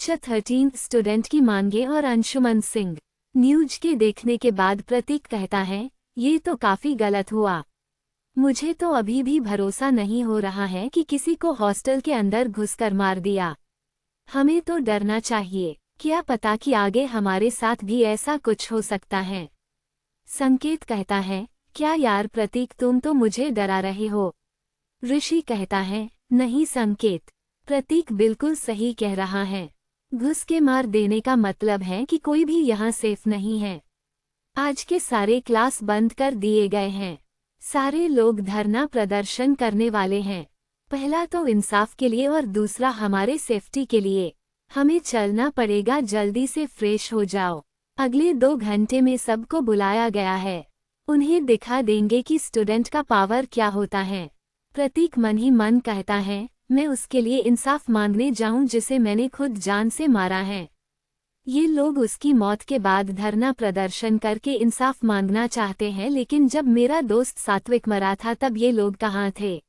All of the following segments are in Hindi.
कक्षा 13 स्टूडेंट की मांगे और अंशुमन सिंह। न्यूज के देखने के बाद प्रतीक कहता है, ये तो काफी गलत हुआ। मुझे तो अभी भी भरोसा नहीं हो रहा है कि किसी को हॉस्टल के अंदर घुसकर मार दिया। हमें तो डरना चाहिए, क्या पता कि आगे हमारे साथ भी ऐसा कुछ हो सकता है। संकेत कहता है, क्या यार प्रतीक, तुम तो मुझे डरा रहे हो। ऋषि कहता है, नहीं संकेत, प्रतीक बिल्कुल सही कह रहा है। घुस के मार देने का मतलब है कि कोई भी यहाँ सेफ नहीं है। आज के सारे क्लास बंद कर दिए गए हैं। सारे लोग धरना प्रदर्शन करने वाले हैं। पहला तो इंसाफ के लिए और दूसरा हमारे सेफ्टी के लिए। हमें चलना पड़ेगा, जल्दी से फ्रेश हो जाओ। अगले 2 घंटे में सबको बुलाया गया है। उन्हें दिखा देंगे कि स्टूडेंट का पावर क्या होता है। प्रतीक मन ही मन कहता है, मैं उसके लिए इंसाफ मांगने जाऊं जिसे मैंने खुद जान से मारा है। ये लोग उसकी मौत के बाद धरना प्रदर्शन करके इंसाफ मांगना चाहते हैं, लेकिन जब मेरा दोस्त सात्विक मरा था तब ये लोग कहाँ थे।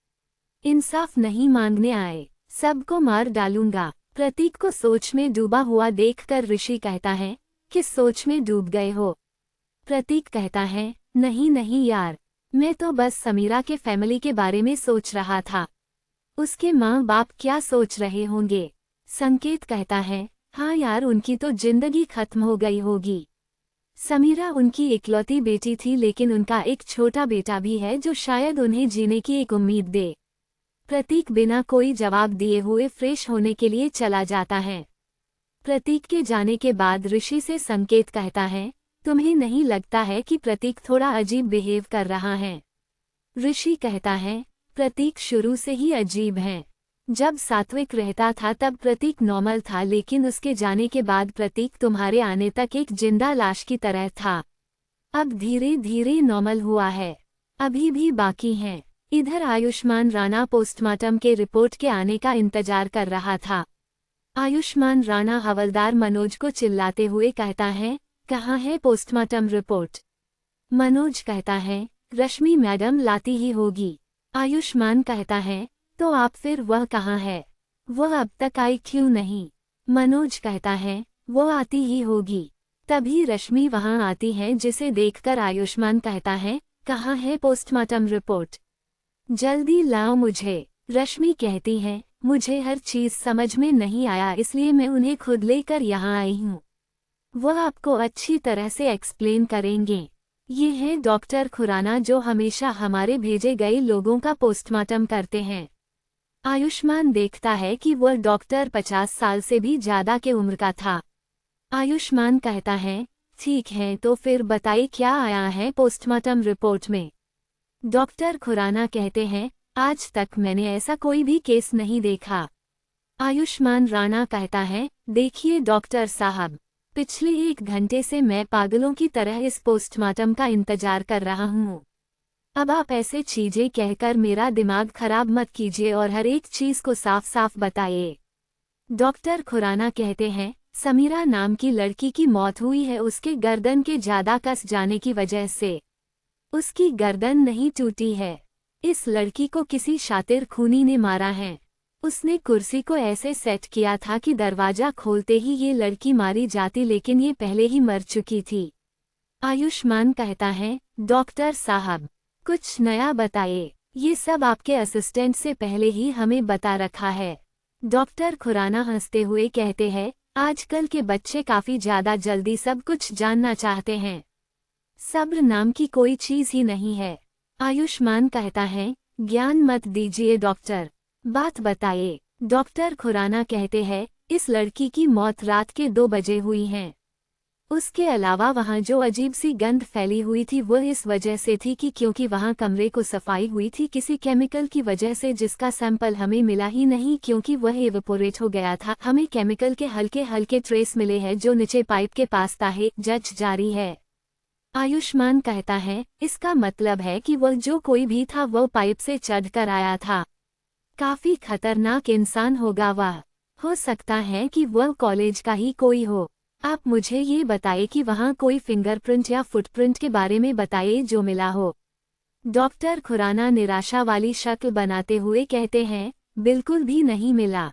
इंसाफ नहीं मांगने आए, सबको मार डालूंगा। प्रतीक को सोच में डूबा हुआ देखकर ऋषि कहता है, किस सोच में डूब गए हो। प्रतीक कहता है, नहीं नहीं यार, मैं तो बस समीरा के फैमिली के बारे में सोच रहा था। उसके माँ बाप क्या सोच रहे होंगे। संकेत कहता है, हाँ यार, उनकी तो जिंदगी खत्म हो गई होगी। समीरा उनकी इकलौती बेटी थी, लेकिन उनका एक छोटा बेटा भी है जो शायद उन्हें जीने की एक उम्मीद दे। प्रतीक बिना कोई जवाब दिए हुए फ्रेश होने के लिए चला जाता है। प्रतीक के जाने के बाद ऋषि से संकेत कहता है, तुम्हें नहीं लगता है कि प्रतीक थोड़ा अजीब बिहेव कर रहा है। ऋषि कहता है, प्रतीक शुरू से ही अजीब है। जब सात्विक रहता था तब प्रतीक नॉर्मल था, लेकिन उसके जाने के बाद प्रतीक तुम्हारे आने तक एक जिंदा लाश की तरह था। अब धीरे धीरे नॉर्मल हुआ है, अभी भी बाकी है। इधर आयुष्मान राणा पोस्टमार्टम के रिपोर्ट के आने का इंतजार कर रहा था। आयुष्मान राणा हवलदार मनोज को चिल्लाते हुए कहता है, कहाँ है पोस्टमार्टम रिपोर्ट। मनोज कहता है, रश्मि मैडम लाती ही होगी। आयुष्मान कहता है, तो आप फिर वह कहाँ है, वह अब तक आई क्यों नहीं। मनोज कहता है, वो आती ही होगी। तभी रश्मि वहां आती है, जिसे देखकर आयुष्मान कहता है, कहाँ है पोस्टमार्टम रिपोर्ट, जल्दी लाओ मुझे। रश्मि कहती है, मुझे हर चीज समझ में नहीं आया, इसलिए मैं उन्हें खुद लेकर यहाँ आई हूँ। वह आपको अच्छी तरह से एक्सप्लेन करेंगे। ये है डॉक्टर खुराना, जो हमेशा हमारे भेजे गए लोगों का पोस्टमार्टम करते हैं। आयुष्मान देखता है कि वह डॉक्टर 50 साल से भी ज्यादा के उम्र का था। आयुष्मान कहता है, ठीक है, तो फिर बताइए क्या आया है पोस्टमार्टम रिपोर्ट में। डॉक्टर खुराना कहते हैं, आज तक मैंने ऐसा कोई भी केस नहीं देखा। आयुष्मान राणा कहता है, देखिए डॉक्टर साहब, पिछले 1 घंटे से मैं पागलों की तरह इस पोस्टमार्टम का इंतजार कर रहा हूँ। अब आप ऐसे चीजें कहकर मेरा दिमाग खराब मत कीजिए और हर एक चीज को साफ साफ बताइए। डॉक्टर खुराना कहते हैं, समीरा नाम की लड़की की मौत हुई है उसके गर्दन के ज्यादा कस जाने की वजह से। उसकी गर्दन नहीं टूटी है। इस लड़की को किसी शातिर खूनी ने मारा है। उसने कुर्सी को ऐसे सेट किया था कि दरवाजा खोलते ही ये लड़की मारी जाती, लेकिन ये पहले ही मर चुकी थी। आयुष्मान कहता है, डॉक्टर साहब कुछ नया बताइए, ये सब आपके असिस्टेंट से पहले ही हमें बता रखा है। डॉक्टर खुराना हंसते हुए कहते हैं, आजकल के बच्चे काफी ज्यादा जल्दी सब कुछ जानना चाहते हैं। सब्र नाम की कोई चीज ही नहीं है। आयुष्मान कहता है, ज्ञान मत दीजिए डॉक्टर, बात बताइए। डॉक्टर खुराना कहते हैं, इस लड़की की मौत रात के 2 बजे हुई है। उसके अलावा वहां जो अजीब सी गंध फैली हुई थी वह इस वजह से थी कि क्योंकि वहां कमरे को सफाई हुई थी किसी केमिकल की वजह से, जिसका सैंपल हमें मिला ही नहीं क्योंकि वह इवेपोरेट हो गया था। हमें केमिकल के हल्के हल्के ट्रेस मिले हैं जो नीचे पाइप के पास था। जज जारी है। आयुष्मान कहता है, इसका मतलब है कि वह जो कोई भी था वह पाइप से चढ़कर आया था। काफी खतरनाक इंसान होगा वह। हो सकता है कि वह कॉलेज का ही कोई हो। आप मुझे ये बताइए कि वहाँ कोई फिंगरप्रिंट या फुटप्रिंट के बारे में बताइए जो मिला हो। डॉक्टर खुराना निराशा वाली शक्ल बनाते हुए कहते हैं, बिल्कुल भी नहीं मिला।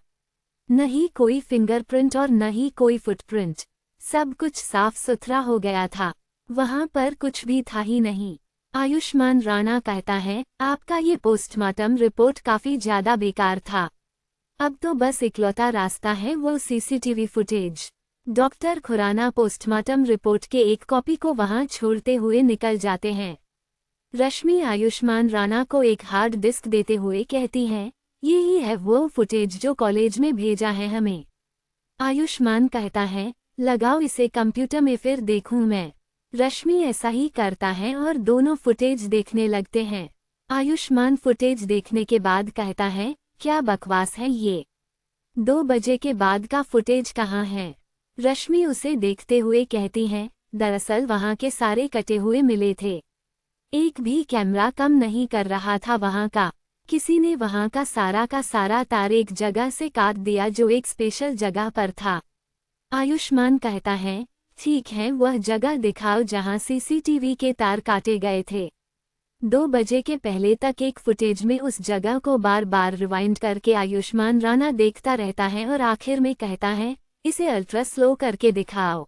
न ही कोई फिंगरप्रिंट और न ही कोई फुटप्रिंट। सब कुछ साफ सुथरा हो गया था। वहां पर कुछ भी था ही नहीं। आयुष्मान राणा कहता है, आपका ये पोस्टमार्टम रिपोर्ट काफी ज्यादा बेकार था। अब तो बस इकलौता रास्ता है वो CCTV footage. Doctor Khurana postmortem report के एक कॉपी को वहां छोड़ते हुए निकल जाते हैं। रश्मि आयुष्मान राणा को एक हार्ड डिस्क देते हुए कहती है, ये ही है वो फुटेज जो कॉलेज में भेजा है हमें। आयुष्मान कहता है, लगाओ इसे कंप्यूटर में फिर देखूं मैं। रश्मि ऐसा ही करता है और दोनों फुटेज देखने लगते हैं। आयुष्मान फुटेज देखने के बाद कहता है, क्या बकवास है ये। 2 बजे के बाद का फुटेज कहाँ है। रश्मि उसे देखते हुए कहती है, दरअसल वहाँ के सारे कटे हुए मिले थे। एक भी कैमरा कम नहीं कर रहा था वहाँ का। किसी ने वहाँ का सारा तार एक जगह से काट दिया जो एक स्पेशल जगह पर था। आयुष्मान कहता है, ठीक है वह जगह दिखाओ जहाँ सीसीटीवी के तार काटे गए थे। 2 बजे के पहले तक एक फुटेज में उस जगह को बार बार रिवाइंड करके आयुष्मान राणा देखता रहता है और आखिर में कहता है, इसे अल्ट्रा स्लो करके दिखाओ।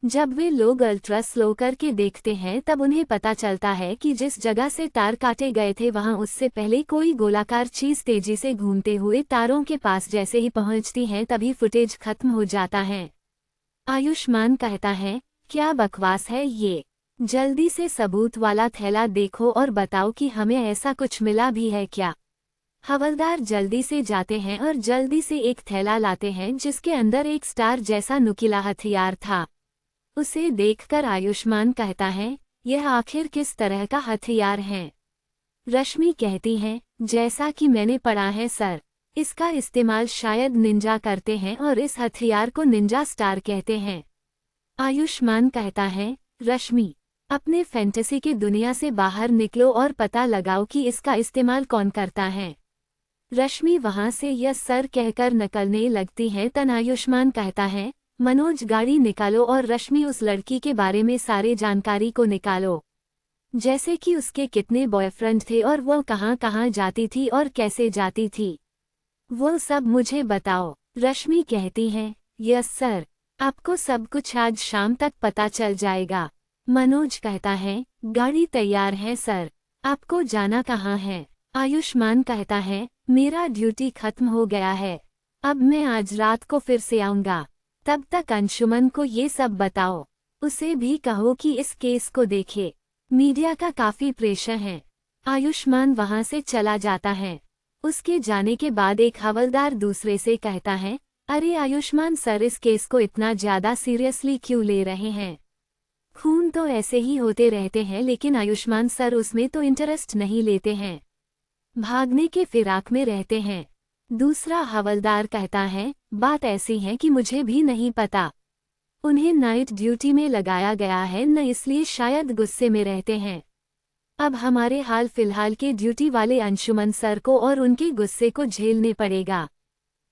जब वे लोग अल्ट्रा स्लो करके देखते हैं तब उन्हें पता चलता है कि जिस जगह से तार काटे गए थे वहां उससे पहले कोई गोलाकार चीज तेजी से घूमते हुए तारों के पास जैसे ही पहुंचती है तभी फुटेज खत्म हो जाता है। आयुष्मान कहता है, क्या बकवास है ये। जल्दी से सबूत वाला थैला देखो और बताओ कि हमें ऐसा कुछ मिला भी है क्या। हवलदार जल्दी से जाते हैं और जल्दी से एक थैला लाते हैं जिसके अंदर एक स्टार जैसा नुकीला हथियार था। उसे देखकर आयुष्मान कहता है, यह आखिर किस तरह का हथियार है। रश्मि कहती है, जैसा कि मैंने पढ़ा है सर, इसका इस्तेमाल शायद निंजा करते हैं और इस हथियार को निंजा स्टार कहते हैं। आयुष्मान कहता है, रश्मि अपने फैंटेसी की दुनिया से बाहर निकलो और पता लगाओ कि इसका इस्तेमाल कौन करता है। रश्मि वहां से यस सर कहकर निकलने लगती है तन आयुष्मान कहता है, मनोज गाड़ी निकालो और रश्मि उस लड़की के बारे में सारे जानकारी को निकालो। जैसे कि उसके कितने बॉयफ्रेंड थे और वो कहाँ कहाँ जाती थी और कैसे जाती थी, वो सब मुझे बताओ। रश्मि कहती है, यस सर, आपको सब कुछ आज शाम तक पता चल जाएगा। मनोज कहता है, गाड़ी तैयार है सर, आपको जाना कहाँ है। आयुष्मान कहता है, मेरा ड्यूटी खत्म हो गया है, अब मैं आज रात को फिर से आऊँगा। तब तक अंशुमन को ये सब बताओ, उसे भी कहो कि इस केस को देखे। मीडिया का काफी प्रेशर है। आयुष्मान वहां से चला जाता है। उसके जाने के बाद एक हवलदार दूसरे से कहता है, अरे आयुष्मान सर इस केस को इतना ज्यादा सीरियसली क्यों ले रहे हैं। खून तो ऐसे ही होते रहते हैं लेकिन आयुष्मान सर उसमें तो इंटरेस्ट नहीं लेते हैं, भागने के फिराक में रहते हैं। दूसरा हवलदार कहता है, बात ऐसी है कि मुझे भी नहीं पता, उन्हें नाइट ड्यूटी में लगाया गया है न इसलिए शायद गुस्से में रहते हैं। अब हमारे हाल फिलहाल के ड्यूटी वाले अंशुमन सर को और उनके गुस्से को झेलने पड़ेगा।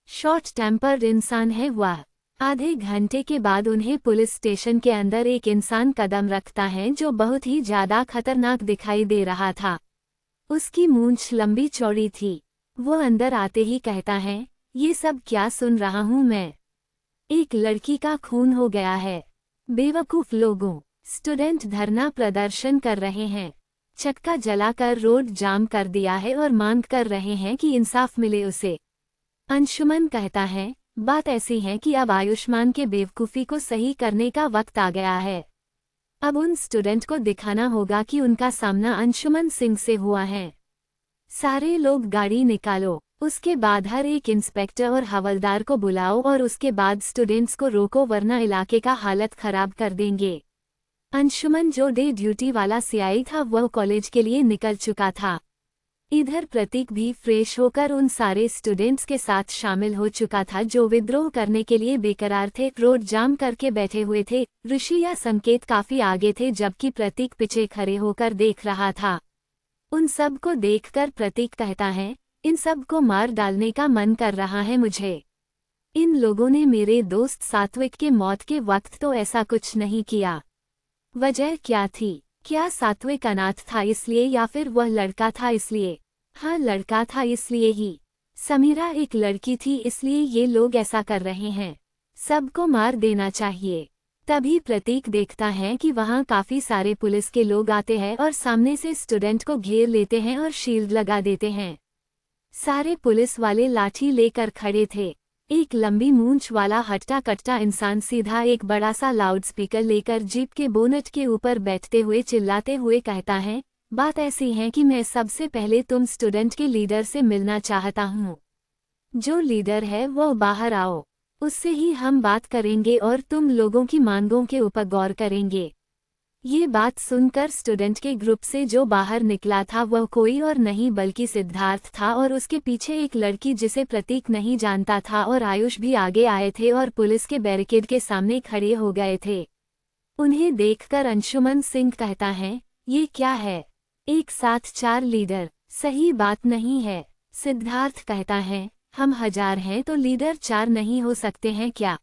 शॉर्ट टेम्पर्ड इंसान है वह। आधे घंटे के बाद उन्हें पुलिस स्टेशन के अंदर एक इंसान कदम रखता है जो बहुत ही ज्यादा खतरनाक दिखाई दे रहा था। उसकी मूंछ लंबी चौड़ी थी। वो अंदर आते ही कहता है, ये सब क्या सुन रहा हूँ मैं, एक लड़की का खून हो गया है। बेवकूफ लोगों, स्टूडेंट धरना प्रदर्शन कर रहे हैं, चक्का जलाकर रोड जाम कर दिया है और मांग कर रहे हैं कि इंसाफ मिले उसे। अंशुमन कहता है, बात ऐसी है कि अब आयुष्मान के बेवकूफ़ी को सही करने का वक्त आ गया है। अब उन स्टूडेंट को दिखाना होगा कि उनका सामना अंशुमन सिंह से हुआ है। सारे लोग गाड़ी निकालो, उसके बाद हर एक इंस्पेक्टर और हवलदार को बुलाओ और उसके बाद स्टूडेंट्स को रोको वरना इलाके का हालत खराब कर देंगे। अंशुमन जो डे ड्यूटी वाला सीआई था वह कॉलेज के लिए निकल चुका था। इधर प्रतीक भी फ्रेश होकर उन सारे स्टूडेंट्स के साथ शामिल हो चुका था जो विद्रोह करने के लिए बेकरार थे, रोड जाम करके बैठे हुए थे। ऋषि या संकेत काफी आगे थे जबकि प्रतीक पीछे खड़े होकर देख रहा था। उन सब को देखकर प्रतीक कहता है, इन सब को मार डालने का मन कर रहा है मुझे। इन लोगों ने मेरे दोस्त सात्विक के मौत के वक्त तो ऐसा कुछ नहीं किया। वजह क्या थी? क्या सात्विक अनाथ था इसलिए या फिर वह लड़का था इसलिए? हाँ, लड़का था इसलिए ही। समीरा एक लड़की थी, इसलिए ये लोग ऐसा कर रहे हैं। सबको मार देना चाहिए। तभी प्रतीक देखता है कि वहाँ काफी सारे पुलिस के लोग आते हैं और सामने से स्टूडेंट को घेर लेते हैं और शील्ड लगा देते हैं। सारे पुलिस वाले लाठी लेकर खड़े थे। एक लंबी मूंछ वाला हट्टा कट्टा इंसान सीधा एक बड़ा सा लाउडस्पीकर लेकर जीप के बोनट के ऊपर बैठते हुए चिल्लाते हुए कहता है, बात ऐसी है कि मैं सबसे पहले तुम स्टूडेंट के लीडर से मिलना चाहता हूँ। जो लीडर है वो बाहर आओ, उससे ही हम बात करेंगे और तुम लोगों की मांगों के ऊपर गौर करेंगे। ये बात सुनकर स्टूडेंट के ग्रुप से जो बाहर निकला था वह कोई और नहीं बल्कि सिद्धार्थ था और उसके पीछे एक लड़की जिसे प्रतीक नहीं जानता था और आयुष भी आगे आए थे और पुलिस के बैरिकेड के सामने खड़े हो गए थे। उन्हें देखकर अंशुमन सिंह कहता है, ये क्या है? एक साथ 4 लीडर, सही बात नहीं है। सिद्धार्थ कहता है, हम 1000 हैं तो लीडर 4 नहीं हो सकते हैं क्या?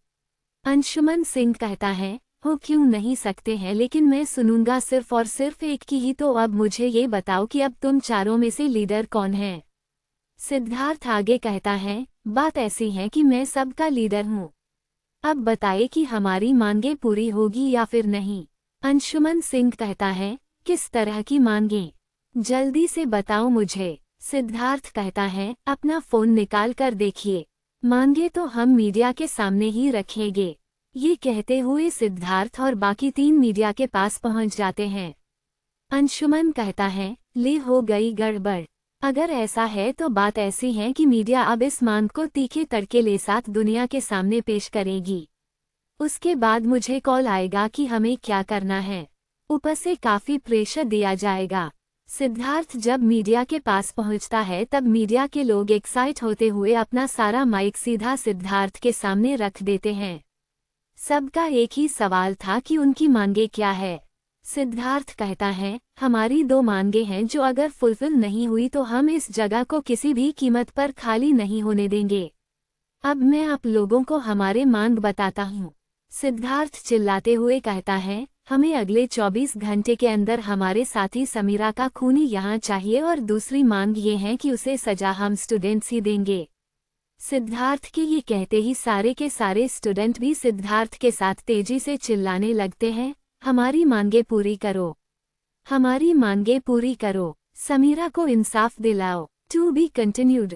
अंशुमन सिंह कहता है, हो क्यों नहीं सकते हैं, लेकिन मैं सुनूंगा सिर्फ और सिर्फ एक की ही। तो अब मुझे ये बताओ कि अब तुम चारों में से लीडर कौन है? सिद्धार्थ आगे कहता है, बात ऐसी है कि मैं सबका लीडर हूँ। अब बताए कि हमारी मांगे पूरी होगी या फिर नहीं। अंशुमन सिंह कहता है, किस तरह की मांगे? जल्दी से बताओ मुझे। सिद्धार्थ कहता है, अपना फोन निकाल कर देखिए। मांगे तो हम मीडिया के सामने ही रखेंगे। ये कहते हुए सिद्धार्थ और बाकी 3 मीडिया के पास पहुंच जाते हैं। अंशुमन कहता है, ले हो गई गड़बड़। अगर ऐसा है तो बात ऐसी है कि मीडिया अब इस मांग को तीखे तड़के ले साथ दुनिया के सामने पेश करेगी। उसके बाद मुझे कॉल आएगा कि हमें क्या करना है। ऊपर से काफी प्रेशर दिया जाएगा। सिद्धार्थ जब मीडिया के पास पहुंचता है तब मीडिया के लोग एक्साइट होते हुए अपना सारा माइक सीधा सिद्धार्थ के सामने रख देते हैं। सबका एक ही सवाल था कि उनकी मांगे क्या है। सिद्धार्थ कहता है, हमारी 2 मांगे हैं जो अगर फुलफिल नहीं हुई तो हम इस जगह को किसी भी कीमत पर खाली नहीं होने देंगे। अब मैं आप लोगों को हमारे मांग बताता हूँ। सिद्धार्थ चिल्लाते हुए कहता है, हमें अगले 24 घंटे के अंदर हमारे साथी समीरा का खूनी यहाँ चाहिए और दूसरी मांग ये है कि उसे सजा हम स्टूडेंट्स ही देंगे। सिद्धार्थ के ये कहते ही सारे के सारे स्टूडेंट भी सिद्धार्थ के साथ तेजी से चिल्लाने लगते हैं, हमारी मांगे पूरी करो, हमारी मांगे पूरी करो, समीरा को इंसाफ दिलाओ। To be continued.